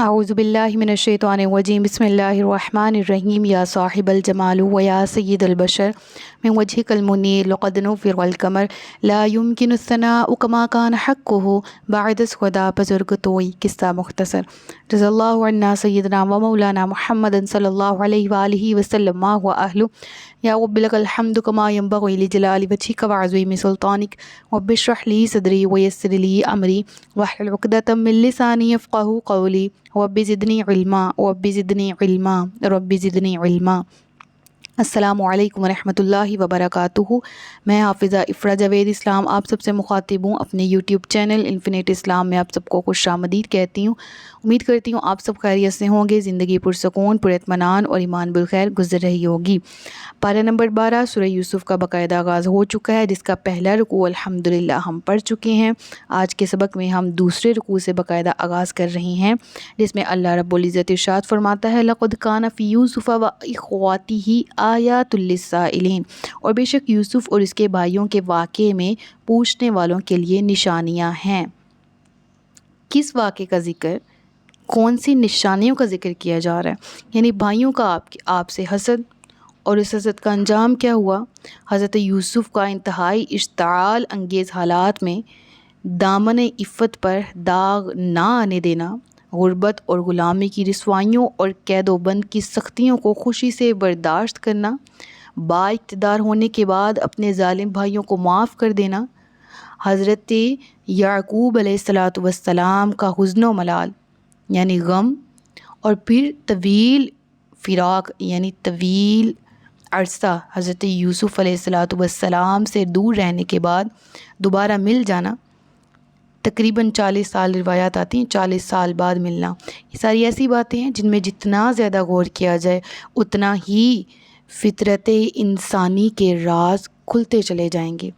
اعوذ باللہ من الشیطان الرجیم بسم اللہ الرحمن الرحیم یا صاحب الجمال و یا سید البشر من وجهک المنیر لقد نور القمر لا يمكن الثناء كما كان حقه بعد خدا بزرگ توئی قصہ مختصر رضی اللہ عنہ سیدنا و مولانا محمد صلی اللہ علیہ وآلہ وسلم و اہلہ یا رب لک الحمد کما ینبغی لجلال وجهک وعظیم سلطانک رب اشرح لی صدری ویسر لی امری واحلل عقدۃ من لسانی یفقهوا قولی رب زدنی علما رب زدنی علما رب زدنی علما۔ السلام علیکم ورحمۃ اللہ وبرکاتہ۔ میں حافظہ افرا جاوید اسلام آپ سب سے مخاطب ہوں۔ اپنے یوٹیوب چینل انفینٹ اسلام میں آپ سب کو خوش آمدید کہتی ہوں۔ امید کرتی ہوں آپ سب خیریت سے ہوں گے، زندگی پرسکون، پر اطمینان اور ایمان بالخیر گزر رہی ہوگی۔ پارہ نمبر 12 سورہ یوسف کا باقاعدہ آغاز ہو چکا ہے، جس کا پہلا رکوع الحمدللہ ہم پڑھ چکے ہیں۔ آج کے سبق میں ہم دوسرے رکوع سے باقاعدہ آغاز کر رہے ہیں، جس میں اللہ رب العزت ارشاد فرماتا ہے لقد کان فی یوسف و اخواتہ آیات للسائلین، اور بے شک یوسف اور اس کے بھائیوں کے واقعے میں پوچھنے والوں کے لیے نشانیاں ہیں۔ کس واقعے کا ذکر، کون سی نشانیوں کا ذکر کیا جا رہا ہے؟ یعنی بھائیوں کا آپ سے حسد، اور اس حسد کا انجام کیا ہوا؟ حضرت یوسف کا انتہائی اشتعال انگیز حالات میں دامن عفت پر داغ نہ آنے دینا، غربت اور غلامی کی رسوائیوں اور قید و بند کی سختیوں کو خوشی سے برداشت کرنا، با اقتدار ہونے کے بعد اپنے ظالم بھائیوں کو معاف کر دینا، حضرت یعقوب علیہ السلام کا حزن و ملال یعنی غم، اور پھر طویل فراق یعنی طویل عرصہ حضرت یوسف علیہ السلام سے دور رہنے کے بعد دوبارہ مل جانا، تقریباً 40 سال روایات آتی ہیں 40 سال بعد ملنا۔ یہ ساری ایسی باتیں ہیں جن میں جتنا زیادہ غور کیا جائے اتنا ہی فطرت انسانی کے راز کھلتے چلے جائیں گے۔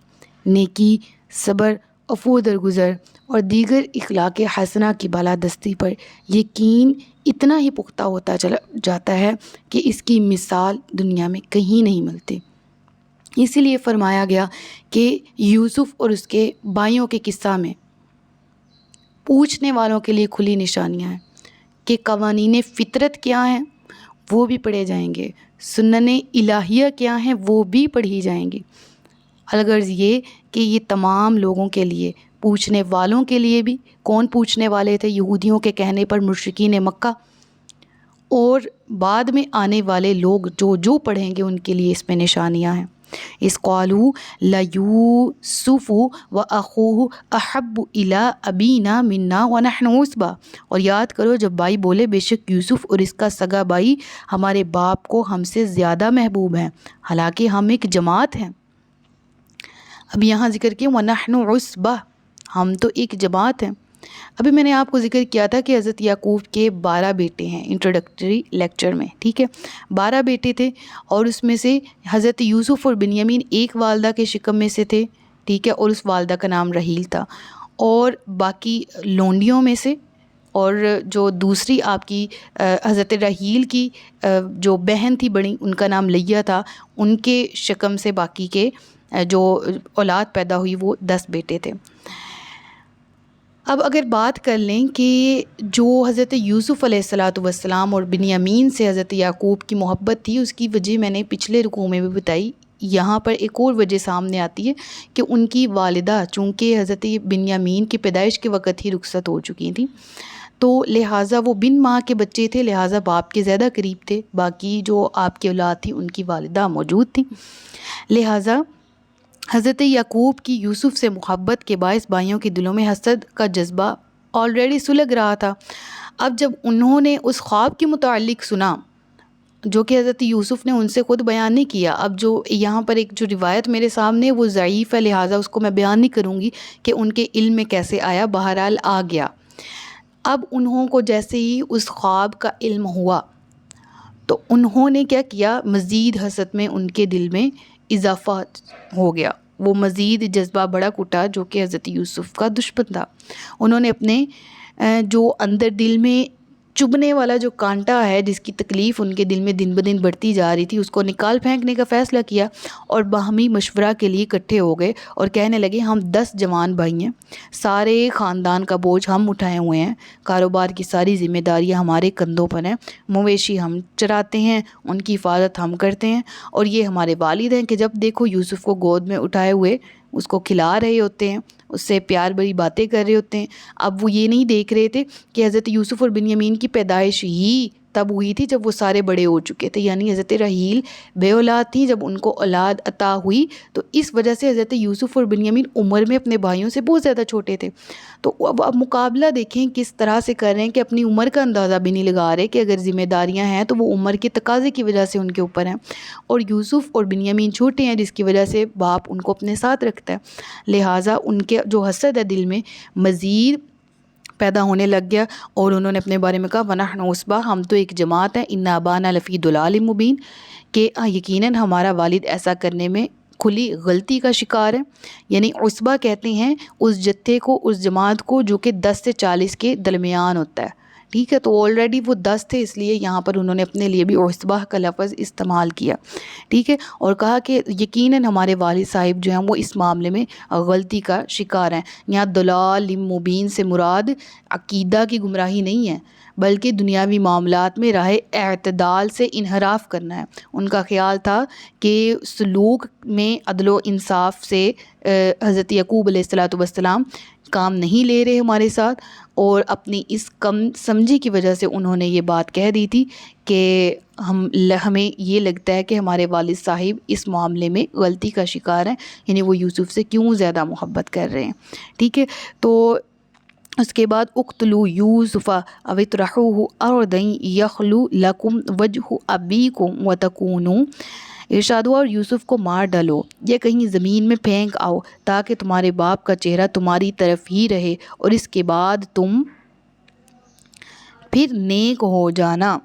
نیکی، صبر، عفو درگزر اور دیگر اخلاق حسنہ کی بالادستی پر یقین اتنا ہی پختہ ہوتا چلا جاتا ہے کہ اس کی مثال دنیا میں کہیں نہیں ملتی۔ اسی لیے فرمایا گیا کہ یوسف اور اس کے بھائیوں کے قصہ میں پوچھنے والوں کے لیے کھلی نشانیاں ہیں کہ قوانین فطرت کیا ہیں وہ بھی پڑھے جائیں گے، سنن الہیہ کیا ہیں وہ بھی پڑھی جائیں گی۔ الغرض یہ کہ یہ تمام لوگوں کے لیے، پوچھنے والوں کے لیے بھی، کون پوچھنے والے تھے؟ یہودیوں کے کہنے پر مشرکین مکہ، اور بعد میں آنے والے لوگ جو پڑھیں گے ان کے لیے اس میں نشانیاں ہیں۔ اس قالوا لیوسف واخوہ احب الی ابینا منا ونحن عصبہ، اور یاد کرو جب بھائی بولے بے شک یوسف اور اس کا سگا بھائی ہمارے باپ کو ہم سے زیادہ محبوب ہیں، حالانکہ ہم ایک جماعت ہیں۔ اب یہاں ذکر کیا ونحن عصبہ، ہم تو ایک جماعت ہیں۔ ابھی میں نے آپ کو ذکر کیا تھا کہ حضرت یعقوب کے 12 بیٹے ہیں انٹروڈکٹری لیکچر میں، ٹھیک ہے، 12 بیٹے تھے، اور اس میں سے حضرت یوسف اور بنیامین ایک والدہ کے شکم میں سے تھے، ٹھیک ہے، اور اس والدہ کا نام رحیل تھا، اور باقی لونڈیوں میں سے، اور جو دوسری آپ کی حضرت رحیل کی جو بہن تھی بڑی، ان کا نام لیہ تھا، ان کے شکم سے باقی کے جو اولاد پیدا ہوئی وہ 10 بیٹے تھے۔ اب اگر بات کر لیں کہ جو حضرت یوسف علیہ السلام اور بنیامین سے حضرت یعقوب کی محبت تھی، اس کی وجہ میں نے پچھلے رکوع میں بھی بتائی۔ یہاں پر ایک اور وجہ سامنے آتی ہے کہ ان کی والدہ چونکہ حضرت بنیامین کی پیدائش کے وقت ہی رخصت ہو چکی تھیں، تو لہٰذا وہ بن ماں کے بچے تھے، لہٰذا باپ کے زیادہ قریب تھے، باقی جو آپ کی اولاد تھی ان کی والدہ موجود تھیں، لہٰذا حضرت یعقوب کی یوسف سے محبت کے باعث بھائیوں کے دلوں میں حسد کا جذبہ آلریڈی سلگ رہا تھا۔ اب جب انہوں نے اس خواب کے متعلق سنا جو کہ حضرت یوسف نے ان سے خود بیان نہیں کیا، اب جو یہاں پر ایک جو روایت میرے سامنے وہ ضعیف ہے، لہٰذا اس کو میں بیان نہیں کروں گی کہ ان کے علم میں کیسے آیا، بہرحال آ گیا۔ اب انہوں کو جیسے ہی اس خواب کا علم ہوا تو انہوں نے کیا کیا، مزید حسد میں ان کے دل میں اضافہ ہو گیا، وہ مزید جذبہ بڑا کٹا جو کہ حضرت یوسف کا دشمن تھا۔ انہوں نے اپنے جو اندر دل میں چبھنے والا جو کانٹا ہے جس کی تکلیف ان کے دل میں دن بدن بڑھتی جا رہی تھی اس کو نکال پھینکنے کا فیصلہ کیا، اور باہمی مشورہ کے لیے اکٹھے ہو گئے اور کہنے لگے ہم 10 جوان بھائی ہیں، سارے خاندان کا بوجھ ہم اٹھائے ہوئے ہیں، کاروبار کی ساری ذمہ داریاں ہمارے کندھوں پر ہیں، مویشی ہم چراتے ہیں، ان کی حفاظت ہم کرتے ہیں، اور یہ ہمارے والد ہیں کہ جب دیکھو یوسف کو گود میں اٹھائے ہوئے اس کو کھلا رہے ہوتے ہیں، اس سے پیار بھری باتیں کر رہے ہوتے ہیں۔ اب وہ یہ نہیں دیکھ رہے تھے کہ حضرت یوسف اور بنیامین کی پیدائش ہی تب ہوئی تھی جب وہ سارے بڑے ہو چکے تھے، یعنی حضرت رحیل بے اولاد تھی جب ان کو اولاد عطا ہوئی، تو اس وجہ سے حضرت یوسف اور بنیامین عمر میں اپنے بھائیوں سے بہت زیادہ چھوٹے تھے۔ تو اب مقابلہ دیکھیں کس طرح سے کر رہے ہیں کہ اپنی عمر کا اندازہ بھی نہیں لگا رہے کہ اگر ذمہ داریاں ہیں تو وہ عمر کے تقاضے کی وجہ سے ان کے اوپر ہیں، اور یوسف اور بنیامین چھوٹے ہیں جس کی وجہ سے باپ ان کو اپنے ساتھ رکھتا ہے، لہٰذا ان کے جو حسد ہے دل میں مزید پیدا ہونے لگ گیا، اور انہوں نے اپنے بارے میں کہا وَنَحْنُ عُصْبَةٌ، ہم تو ایک جماعت ہے، إِنَّ أَبَانَا لَفِي ضَلَالٍ مُبِينٍ، کہ یقیناً ہمارا والد ایسا کرنے میں کھلی غلطی کا شکار ہے۔ یعنی عصبہ کہتے ہیں اس جتھے کو، اس جماعت کو جو کہ 10 سے 40 کے درمیان ہوتا ہے، ٹھیک ہے، تو آلریڈی وہ 10 تھے، اس لیے یہاں پر انہوں نے اپنے لیے بھی عصبہ کا لفظ استعمال کیا، ٹھیک ہے، اور کہا کہ یقیناً ہمارے والد صاحب جو ہیں وہ اس معاملے میں غلطی کا شکار ہیں۔ یہاں ضلال مبین سے مراد عقیدہ کی گمراہی نہیں ہے، بلکہ دنیاوی معاملات میں راہ اعتدال سے انحراف کرنا ہے۔ ان کا خیال تھا کہ سلوک میں عدل و انصاف سے حضرت یعقوب علیہ السلام کام نہیں لے رہے ہمارے ساتھ، اور اپنی اس کم سمجھی کی وجہ سے انہوں نے یہ بات کہہ دی تھی کہ ہمیں یہ لگتا ہے کہ ہمارے والد صاحب اس معاملے میں غلطی کا شکار ہیں، یعنی وہ یوسف سے کیوں زیادہ محبت کر رہے ہیں، ٹھیک ہے۔ تو اس کے بعد اقتلوا یوسف او اطرحوہ ارضا یخل لکم وجہ ابیکم وتکونوا، ارشاد ہوا اور یوسف کو مار ڈالو یا کہیں زمین میں پھینک آؤ تاکہ تمہارے باپ کا چہرہ تمہاری طرف ہی رہے اور اس کے بعد تم پھر نیک ہو جانا۔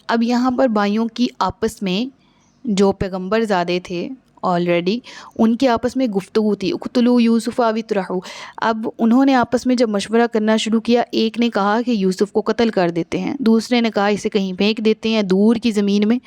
اب یہاں پر بھائیوں کی آپس میں جو پیغمبر زادے تھے آلریڈی ان کے آپس میں گفتگو تھی، اقتلوا یوسف او اطرحوا، اب انہوں نے آپس میں جب مشورہ کرنا شروع کیا، ایک نے کہا کہ یوسف کو قتل کر دیتے ہیں، دوسرے نے کہا اسے کہیں پھینک دیتے ہیں دور کی زمین میں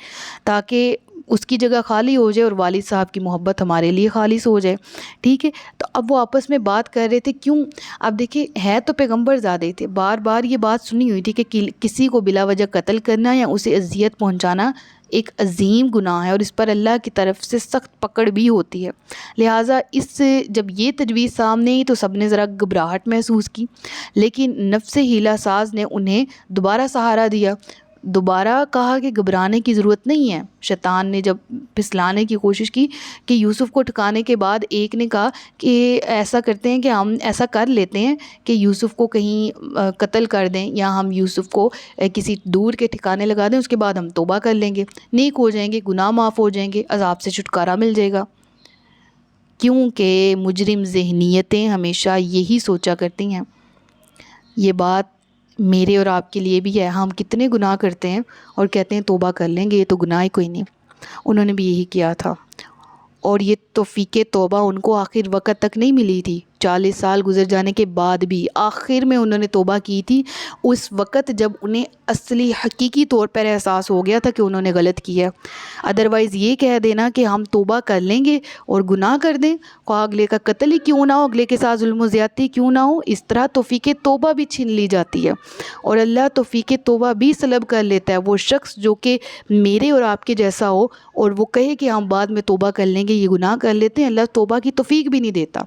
تاکہ اس کی جگہ خالی ہو جائے اور والد صاحب کی محبت ہمارے لیے خالص ہو جائے، ٹھیک ہے۔ تو اب وہ آپس میں بات کر رہے تھے، کیوں؟ اب دیکھیں ہے تو پیغمبر زادے تھے، بار بار یہ بات سنی ہوئی تھی کہ کسی کو بلا وجہ قتل کرنا یا اسے اذیت پہنچانا ایک عظیم گناہ ہے اور اس پر اللہ کی طرف سے سخت پکڑ بھی ہوتی ہے، لہٰذا اس سے جب یہ تجویز سامنے آئی تو سب نے ذرا گھبراہٹ محسوس کی، لیکن نفس ہیلہ ساز نے انہیں دوبارہ سہارا دیا، دوبارہ کہا کہ گھبرانے کی ضرورت نہیں ہے۔ شیطان نے جب پھسلانے کی کوشش کی کہ یوسف کو ٹھکانے کے بعد ایک نے کہا کہ ایسا کرتے ہیں کہ ہم ایسا کر لیتے ہیں کہ یوسف کو کہیں قتل کر دیں یا ہم یوسف کو کسی دور کے ٹھکانے لگا دیں، اس کے بعد ہم توبہ کر لیں گے، نیک ہو جائیں گے، گناہ معاف ہو جائیں گے، عذاب سے چھٹکارا مل جائے گا، کیونکہ مجرم ذہنیتیں ہمیشہ یہی سوچا کرتی ہیں۔ یہ بات میرے اور آپ کے لیے بھی ہے، ہم کتنے گناہ کرتے ہیں اور کہتے ہیں توبہ کر لیں گے، یہ تو گناہ ہی کوئی نہیں۔ انہوں نے بھی یہی کیا تھا، اور یہ توفیق توبہ ان کو آخر وقت تک نہیں ملی تھی، 40 سال گزر جانے کے بعد بھی آخر میں انہوں نے توبہ کی تھی، اس وقت جب انہیں اصلی حقیقی طور پر احساس ہو گیا تھا کہ انہوں نے غلط کیا۔ ادروائز یہ کہہ دینا کہ ہم توبہ کر لیں گے اور گناہ کر دیں، خواہ اگلے کا قتل ہی کیوں نہ ہو، اگلے کے ساتھ ظلم و زیادتی کیوں نہ ہو، اس طرح توفیق توبہ بھی چھین لی جاتی ہے، اور اللہ توفیق توبہ بھی سلب کر لیتا ہے۔ وہ شخص جو کہ میرے اور آپ کے جیسا ہو اور وہ کہے کہ ہم بعد میں توبہ کر لیں گے، یہ گناہ کر لیتے ہیں، اللہ توبہ کی توفیق بھی نہیں دیتا۔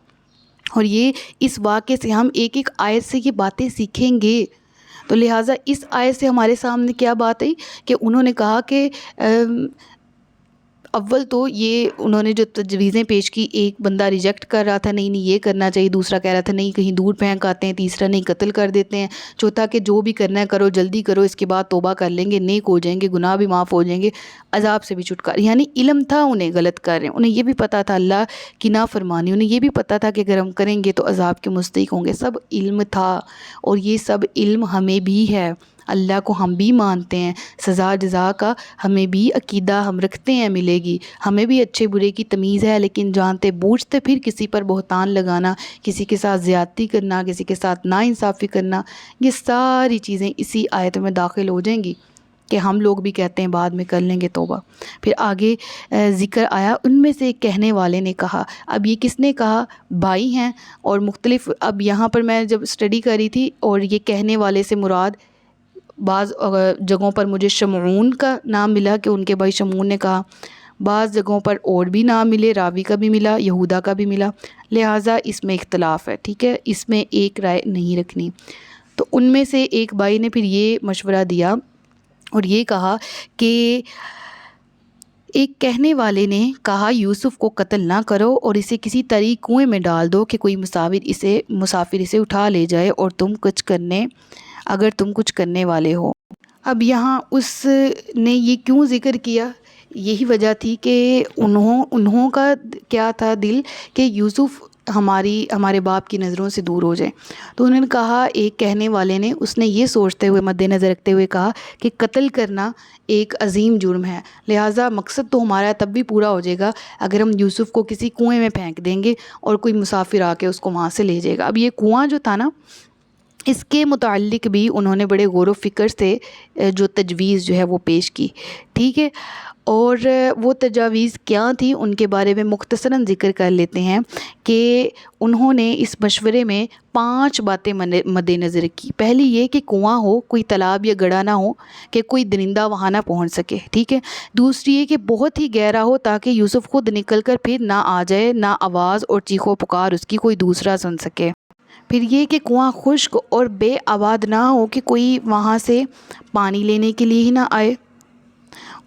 اور یہ اس واقعے سے ہم ایک ایک آیت سے یہ باتیں سیکھیں گے، تو لہٰذا اس آیت سے ہمارے سامنے کیا بات آئی کہ انہوں نے کہا کہ اول تو یہ انہوں نے جو تجویزیں پیش کی، ایک بندہ ریجیکٹ کر رہا تھا نہیں یہ کرنا چاہیے، دوسرا کہہ رہا تھا نہیں کہیں دور پھینک آتے ہیں، تیسرا نہیں قتل کر دیتے ہیں، چوتھا کہ جو بھی کرنا ہے کرو، جلدی کرو، اس کے بعد توبہ کر لیں گے، نیک ہو جائیں گے، گناہ بھی معاف ہو جائیں گے، عذاب سے بھی چھٹکارا۔ یعنی علم تھا انہیں غلط کر رہے ہیں، انہیں یہ بھی پتہ تھا اللہ کی نافرمانی، انہیں یہ بھی پتہ تھا کہ اگر ہم کریں گے تو عذاب کے مستحق ہوں گے، سب علم تھا، اور یہ سب علم ہمیں بھی ہے۔ اللہ کو ہم بھی مانتے ہیں، سزا جزا کا ہمیں بھی عقیدہ ہم رکھتے ہیں ملے گی، ہمیں بھی اچھے برے کی تمیز ہے، لیکن جانتے بوجھتے پھر کسی پر بہتان لگانا، کسی کے ساتھ زیادتی کرنا، کسی کے ساتھ ناانصافی کرنا، یہ ساری چیزیں اسی آیت میں داخل ہو جائیں گی کہ ہم لوگ بھی کہتے ہیں بعد میں کر لیں گے توبہ۔ پھر آگے ذکر آیا ان میں سے ایک کہنے والے نے کہا، اب یہ کس نے کہا؟ بھائی ہیں اور مختلف، اب یہاں پر میں جب اسٹڈی کر رہی تھی اور یہ کہنے والے سے مراد بعض جگہوں پر مجھے شمعون کا نام ملا کہ ان کے بھائی شمعون نے کہا، بعض جگہوں پر اور بھی نام ملے، راوی کا بھی ملا، یہودا کا بھی ملا، لہٰذا اس میں اختلاف ہے، ٹھیک ہے، اس میں ایک رائے نہیں رکھنی۔ تو ان میں سے ایک بھائی نے پھر یہ مشورہ دیا اور یہ کہا کہ ایک کہنے والے نے کہا یوسف کو قتل نہ کرو اور اسے کسی طریق کنویں میں ڈال دو کہ کوئی مسافر اسے اٹھا لے جائے اور اگر تم کچھ کرنے والے ہو۔ اب یہاں اس نے یہ کیوں ذکر کیا؟ یہی وجہ تھی کہ انہوں کا کیا تھا دل کہ یوسف ہمارے باپ کی نظروں سے دور ہو جائے، تو انہوں نے کہا، ایک کہنے والے نے، اس نے یہ سوچتے ہوئے مد نظر رکھتے ہوئے کہا کہ قتل کرنا ایک عظیم جرم ہے، لہٰذا مقصد تو ہمارا تب بھی پورا ہو جائے گا اگر ہم یوسف کو کسی کنویں میں پھینک دیں گے اور کوئی مسافر آ کے اس کو وہاں سے لے جائے گا۔ اب یہ کنواں جو تھا نا، اس کے متعلق بھی انہوں نے بڑے غور و فکر سے جو تجویز جو ہے وہ پیش کی، ٹھیک ہے، اور وہ تجاویز کیا تھی ان کے بارے میں مختصراً ذکر کر لیتے ہیں کہ انہوں نے اس مشورے میں 5 باتیں مد نظر کی۔ پہلی یہ کہ کنواں ہو، کوئی تالاب یا گڑھا نہ ہو کہ کوئی درندہ وہاں نہ پہنچ سکے، ٹھیک ہے۔ دوسری یہ کہ بہت ہی گہرا ہو تاکہ یوسف خود نکل کر پھر نہ آ جائے، نہ آواز اور چیخ و پکار اس کی کوئی دوسرا سن سکے۔ پھر یہ کہ کنواں خشک اور بے آباد نہ ہو کہ کوئی وہاں سے پانی لینے کے لیے ہی نہ آئے،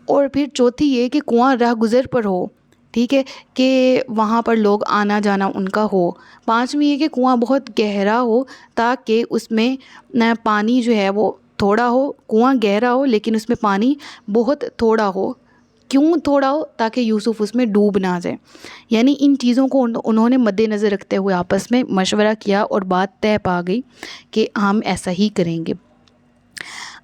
اور پھر چوتھی یہ کہ کنواں راہ گزر پر ہو، ٹھیک ہے، کہ وہاں پر لوگ آنا جانا ان کا ہو۔ پانچویں یہ کہ کنواں بہت گہرا ہو تاکہ اس میں پانی جو ہے وہ تھوڑا ہو، کنواں گہرا ہو لیکن اس میں پانی بہت تھوڑا ہو۔ کیوں تھوڑا ہو؟ تاکہ یوسف اس میں ڈوب نہ جائے۔ یعنی ان چیزوں کو انہوں نے مد نظر رکھتے ہوئے آپس میں مشورہ کیا اور بات طے پا گئی کہ ہم ایسا ہی کریں گے۔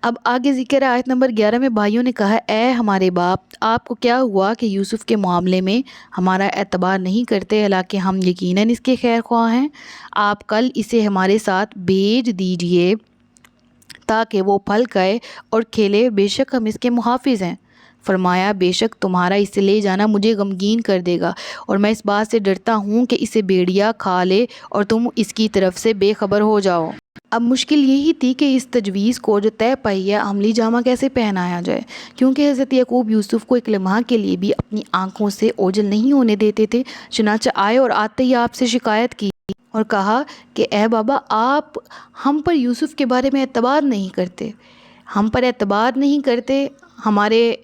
اب آگے ذکر ہے آیت نمبر 11 میں، بھائیوں نے کہا، اے ہمارے باپ، آپ کو کیا ہوا کہ یوسف کے معاملے میں ہمارا اعتبار نہیں کرتے، حالانکہ ہم یقیناً اس کے خیر خواہ ہیں؟ آپ کل اسے ہمارے ساتھ بھیج دیجئے تاکہ وہ پھل کھائے اور کھیلے، بے شک ہم اس کے محافظ ہیں۔ فرمایا، بے شک تمہارا اسے لے جانا مجھے غمگین کر دے گا، اور میں اس بات سے ڈرتا ہوں کہ اسے بھیڑیا کھا لے اور تم اس کی طرف سے بے خبر ہو جاؤ۔ اب مشکل یہی تھی کہ اس تجویز کو جو طے پائی ہے عملی جامہ کیسے پہنایا جائے، کیونکہ حضرت یعقوب یوسف کو ایک لمحہ کے لیے بھی اپنی آنکھوں سے اوجھل نہیں ہونے دیتے تھے۔ چنانچہ آئے اور آتے ہی آپ سے شکایت کی اور کہا کہ اے بابا، آپ ہم پر یوسف کے بارے میں اعتبار نہیں کرتے، ہم پر اعتبار نہیں کرتے، ہمارے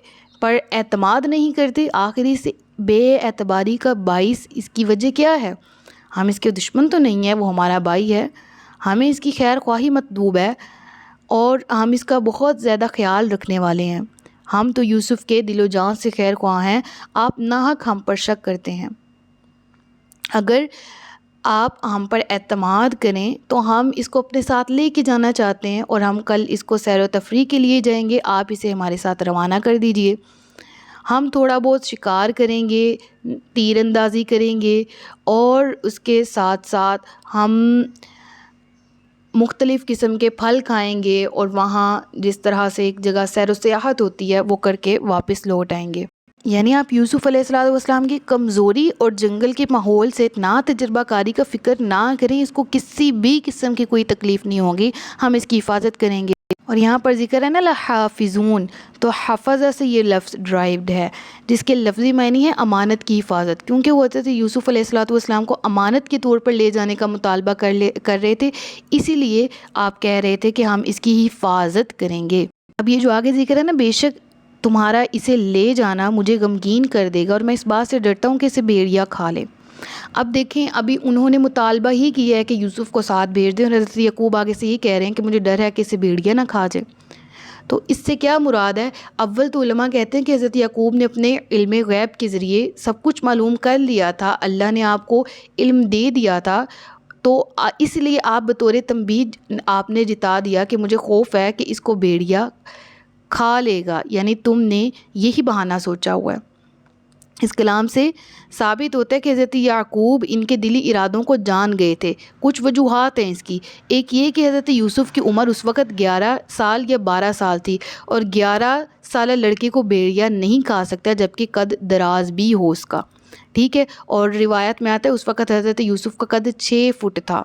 پر اعتماد نہیں کرتے۔ آخری سے بے اعتباری کا باعث اس کی وجہ کیا ہے؟ ہم اس کے دشمن تو نہیں ہیں، وہ ہمارا بھائی ہے، ہمیں اس کی خیر خواہی مطلوب ہے اور ہم اس کا بہت زیادہ خیال رکھنے والے ہیں، ہم تو یوسف کے دل و جان سے خیر خواہ ہیں، آپ ناحق ہم پر شک کرتے ہیں۔ اگر آپ ہم پر اعتماد کریں تو ہم اس کو اپنے ساتھ لے کے جانا چاہتے ہیں اور ہم کل اس کو سیر و تفریح کے لیے جائیں گے، آپ اسے ہمارے ساتھ روانہ کر دیجئے۔ ہم تھوڑا بہت شکار کریں گے، تیر اندازی کریں گے، اور اس کے ساتھ ساتھ ہم مختلف قسم کے پھل کھائیں گے اور وہاں جس طرح سے ایک جگہ سیر و سیاحت ہوتی ہے وہ کر کے واپس لوٹ آئیں گے۔ یعنی آپ یوسف علیہ السلام کی کمزوری اور جنگل کے ماحول سے اتنا تجربہ کاری کا فکر نہ کریں، اس کو کسی بھی قسم کی کوئی تکلیف نہیں ہوگی، ہم اس کی حفاظت کریں گے۔ اور یہاں پر ذکر ہے نا لحافظون، تو حفظہ سے یہ لفظ ڈرائیوڈ ہے جس کے لفظی معنی ہے امانت کی حفاظت، کیونکہ وہ حضرت یوسف علیہ السلام کو امانت کے طور پر لے جانے کا مطالبہ کر رہے تھے، اسی لیے آپ کہہ رہے تھے کہ ہم اس کی حفاظت کریں گے۔ اب یہ جو آگے ذکر ہے نا، بے شک تمہارا اسے لے جانا مجھے غمگین کر دے گا اور میں اس بات سے ڈرتا ہوں کہ اسے بھیڑیا کھا لے۔ اب دیکھیں، ابھی انہوں نے مطالبہ ہی کیا ہے کہ یوسف کو ساتھ بھیج دیں، اور حضرت یعقوب آگے سے یہ کہہ رہے ہیں کہ مجھے ڈر ہے کہ اسے بھیڑیا نہ کھا جائے۔ تو اس سے کیا مراد ہے؟ اول تو علماء کہتے ہیں کہ حضرت یعقوب نے اپنے علم غیب کے ذریعے سب کچھ معلوم کر لیا تھا، اللہ نے آپ کو علم دے دیا تھا تو اس لیے آپ بطور تنبیہ آپ نے جتا دیا کہ مجھے خوف ہے کہ اس کو بھیڑیا کھا لے گا، یعنی تم نے یہی بہانہ سوچا ہوا ہے۔ اس کلام سے ثابت ہوتا ہے کہ حضرت یعقوب ان کے دلی ارادوں کو جان گئے تھے۔ کچھ وجوہات ہیں اس کی۔ ایک یہ کہ حضرت یوسف کی عمر اس وقت 11 سال یا 12 سال تھی، اور 11 سالہ لڑکے کو بھیڑیا نہیں کھا سکتا جبکہ قد دراز بھی ہو اس کا، ٹھیک ہے۔ اور روایت میں آتا ہے اس وقت حضرت یوسف کا قد 6 فٹ تھا،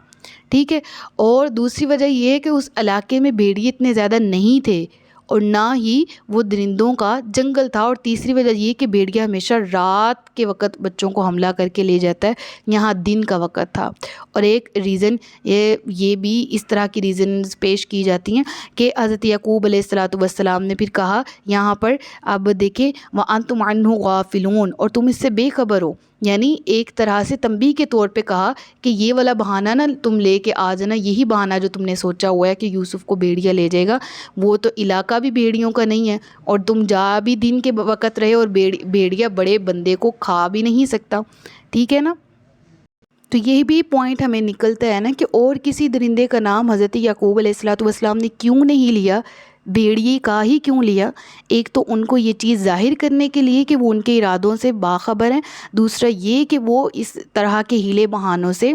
ٹھیک ہے۔ اور دوسری وجہ یہ ہے کہ اس علاقے میں بھیڑیے اتنے زیادہ نہیں تھے اور نہ ہی وہ درندوں کا جنگل تھا۔ اور تیسری وجہ یہ کہ بھیڑیا ہمیشہ رات کے وقت بچوں کو حملہ کر کے لے جاتا ہے، یہاں دن کا وقت تھا۔ اور ایک ریزن یہ بھی اس طرح کی ریزنز پیش کی جاتی ہیں کہ حضرت یعقوب علیہ السلام نے پھر کہا یہاں پر، اب دیکھیں وَأَنْتُمْ عَنْهُ غَافِلُونَ، اور تم اس سے بے خبر ہو، یعنی ایک طرح سے تنبیہ کے طور پہ کہا کہ یہ والا بہانہ نہ تم لے کے آ جانا، یہی بہانہ جو تم نے سوچا ہوا ہے کہ یوسف کو بھیڑیا لے جائے گا، وہ تو علاقہ بھی بھیڑیوں کا نہیں ہے، اور تم جا بھی دن کے وقت رہے، اور بھیڑیا بڑے بندے کو کھا بھی نہیں سکتا، ٹھیک ہے نا۔ تو یہ بھی پوائنٹ ہمیں نکلتا ہے نا کہ اور کسی درندے کا نام حضرت یعقوب علیہ السلام نے کیوں نہیں لیا، بھیڑیے کا ہی کیوں لیا؟ ایک تو ان کو یہ چیز ظاہر کرنے کے لیے کہ وہ ان کے ارادوں سے باخبر ہیں، دوسرا یہ کہ وہ اس طرح کے ہیلے بہانوں سے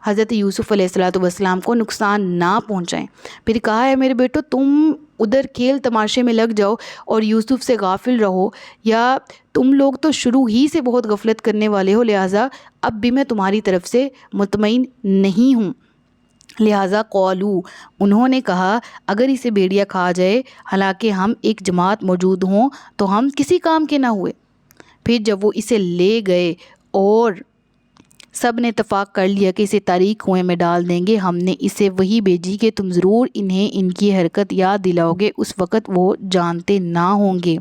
حضرت یوسف علیہ السلام کو نقصان نہ پہنچائیں۔ پھر کہا ہے میرے بیٹو تم ادھر کھیل تماشے میں لگ جاؤ اور یوسف سے غافل رہو، یا تم لوگ تو شروع ہی سے بہت غفلت کرنے والے ہو، لہٰذا اب بھی میں تمہاری طرف سے مطمئن نہیں ہوں۔ لہٰذا قالو، انہوں نے کہا اگر اسے بھیڑیا کھا جائے حالانکہ ہم ایک جماعت موجود ہوں تو ہم کسی کام کے نہ ہوئے۔ پھر جب وہ اسے لے گئے اور سب نے اتفاق کر لیا کہ اسے تاریک کنویں میں ڈال دیں گے، ہم نے اسے وہی بھیجی کہ تم ضرور انہیں ان کی حرکت یاد دلاؤ گے، اس وقت وہ جانتے نہ ہوں گے۔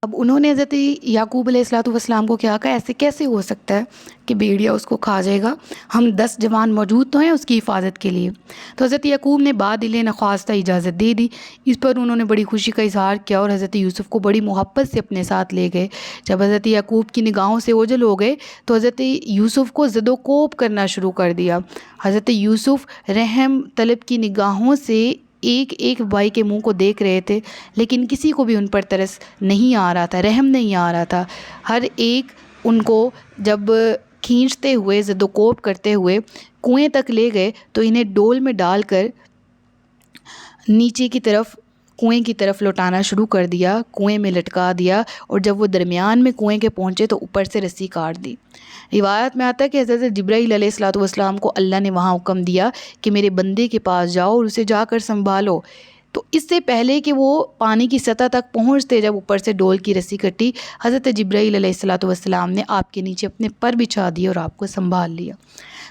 اب انہوں نے حضرت یعقوب علیہ السلام کو کیا کہا، ایسے کیسے ہو سکتا ہے کہ بھیڑیا اس کو کھا جائے گا، ہم 10 جوان موجود تو ہیں اس کی حفاظت کے لیے۔ تو حضرت یعقوب نے بادل نخواستہ اجازت دے دی۔ اس پر انہوں نے بڑی خوشی کا اظہار کیا اور حضرت یوسف کو بڑی محبت سے اپنے ساتھ لے گئے۔ جب حضرت یعقوب کی نگاہوں سے اوجھل ہو گئے تو حضرت یوسف کو زد و کوب کرنا شروع کر دیا۔ حضرت یوسف رحم طلب کی نگاہوں سے ایک ایک بھائی کے منہ کو دیکھ رہے تھے، لیکن کسی کو بھی ان پر ترس نہیں آ رہا تھا، رحم نہیں آ رہا تھا۔ ہر ایک ان کو جب کھینچتے ہوئے زد و کوب کرتے ہوئے کنویں تک لے گئے تو انہیں ڈول میں ڈال کر نیچے کی طرف کنویں کی طرف لوٹانا شروع کر دیا، کنویں میں لٹکا دیا، اور جب وہ درمیان میں کنویں کے پہنچے تو اوپر سے رسی کاٹ دی۔ روایت میں آتا ہے کہ حضرت جبرائیل علیہ السلام کو اللہ نے وہاں حکم دیا کہ میرے بندے کے پاس جاؤ اور اسے جا کر سنبھالو۔ تو اس سے پہلے کہ وہ پانی کی سطح تک پہنچتے، جب اوپر سے ڈول کی رسی کٹی، حضرت جبرائیل علیہ السلام نے آپ کے نیچے اپنے پر بچھا دیے اور آپ کو سنبھال لیا۔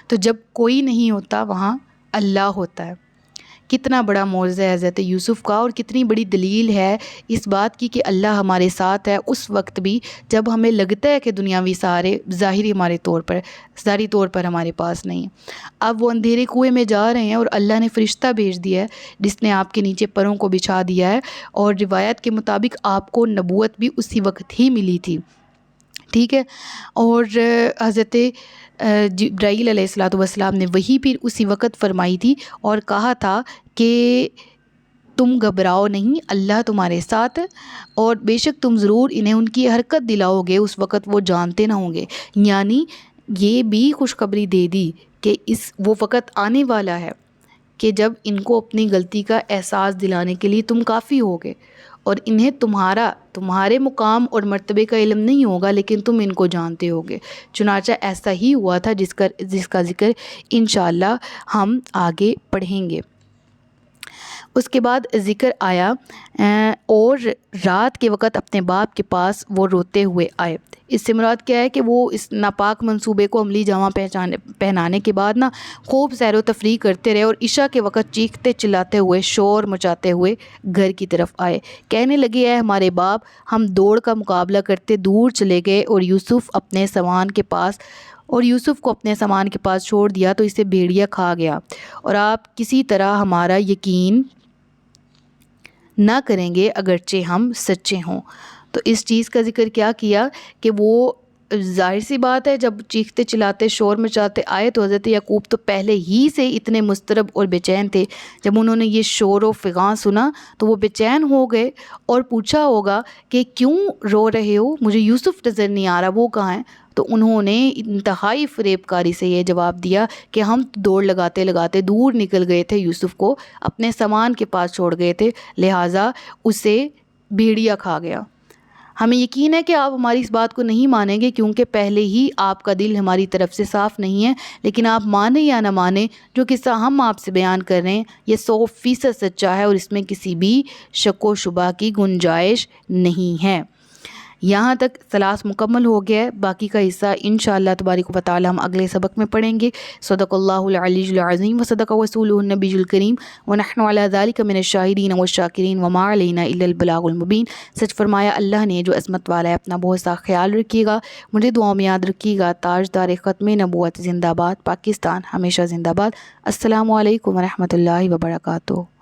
تو جب کوئی نہیں ہوتا وہاں اللہ ہوتا ہے۔ کتنا بڑا معجزہ ہے حضرت یوسف کا، اور کتنی بڑی دلیل ہے اس بات کی کہ اللہ ہمارے ساتھ ہے اس وقت بھی جب ہمیں لگتا ہے کہ دنیاوی سہارے ظاہری طور پر ہمارے پاس نہیں۔ اب وہ اندھیرے کنویں میں جا رہے ہیں اور اللہ نے فرشتہ بھیج دیا ہے جس نے آپ کے نیچے پروں کو بچھا دیا ہے، اور روایت کے مطابق آپ کو نبوت بھی اسی وقت ہی ملی تھی، ٹھیک ہے۔ اور حضرت جبرائیل علیہ السلام نے وہی پھر اسی وقت فرمائی تھی اور کہا تھا کہ تم گھبراؤ نہیں، اللہ تمہارے ساتھ ہے، اور بے شک تم ضرور انہیں ان کی حرکت دلاؤ گے، اس وقت وہ جانتے نہ ہوں گے۔ یعنی یہ بھی خوشخبری دے دی کہ وہ وقت آنے والا ہے کہ جب ان کو اپنی غلطی کا احساس دلانے کے لیے تم کافی ہوگے، اور انہیں تمہارے مقام اور مرتبے کا علم نہیں ہوگا، لیکن تم ان کو جانتے ہوگے۔ چنانچہ ایسا ہی ہوا تھا جس کا ذکر انشاءاللہ ہم آگے پڑھیں گے۔ اس کے بعد ذکر آیا اور رات کے وقت اپنے باپ کے پاس وہ روتے ہوئے آئے۔ اس سے مراد کیا ہے کہ وہ اس ناپاک منصوبے کو عملی جامہ پہنانے کے بعد خوب سیر و تفریح کرتے رہے، اور عشاء کے وقت چیختے چلاتے ہوئے شور مچاتے ہوئے گھر کی طرف آئے۔ کہنے لگے اے ہمارے باپ، ہم دوڑ کا مقابلہ کرتے دور چلے گئے اور یوسف کو اپنے سامان کے پاس چھوڑ دیا تو اسے بھیڑیا کھا گیا، اور آپ کسی طرح ہمارا یقین نہ کریں گے اگرچہ ہم سچے ہوں۔ تو اس چیز کا ذکر کیا کہ وہ ظاہر سی بات ہے جب چیختے چلاتے شور مچاتے آئے تو حضرت یعقوب تو پہلے ہی سے اتنے مضطرب اور بے چین تھے. جب انہوں نے یہ شور و فغاں سنا تو وہ بے چین ہو گئے اور پوچھا ہوگا کہ کیوں رو رہے ہو، مجھے یوسف نظر نہیں آ رہا، وہ کہاں ہیں؟ تو انہوں نے انتہائی فریب کاری سے یہ جواب دیا کہ ہم دوڑ لگاتے لگاتے دور نکل گئے تھے، یوسف کو اپنے سامان کے پاس چھوڑ گئے تھے، لہٰذا اسے بھیڑیا کھا گیا. ہمیں یقین ہے کہ آپ ہماری اس بات کو نہیں مانیں گے کیونکہ پہلے ہی آپ کا دل ہماری طرف سے صاف نہیں ہے، لیکن آپ مانیں یا نہ مانیں، جو قصہ ہم آپ سے بیان کر رہے ہیں یہ 100% سچا ہے اور اس میں کسی بھی شک و شبہ کی گنجائش نہیں ہے. یہاں تک ثلاث مکمل ہو گیا ہے، باقی کا حصہ انشاءاللہ تبارک و تعالی ہم اگلے سبق میں پڑھیں گے. صدق اللہ العلی العظیم و صدق رسولہ النبی الکریم ونحن علی ذلک من الشاہدین والشاکرین وما علینا الا البلاغ المبین. سچ فرمایا اللہ نے جو عظمت والا ہے. اپنا بہت سا خیال رکھیے گا، مجھے دعاؤں میں یاد رکھیے گا. تاجدار ختم نبوت زندہ باد، پاکستان ہمیشہ زندہ باد. السلام علیکم ورحمۃ اللہ وبرکاتہ.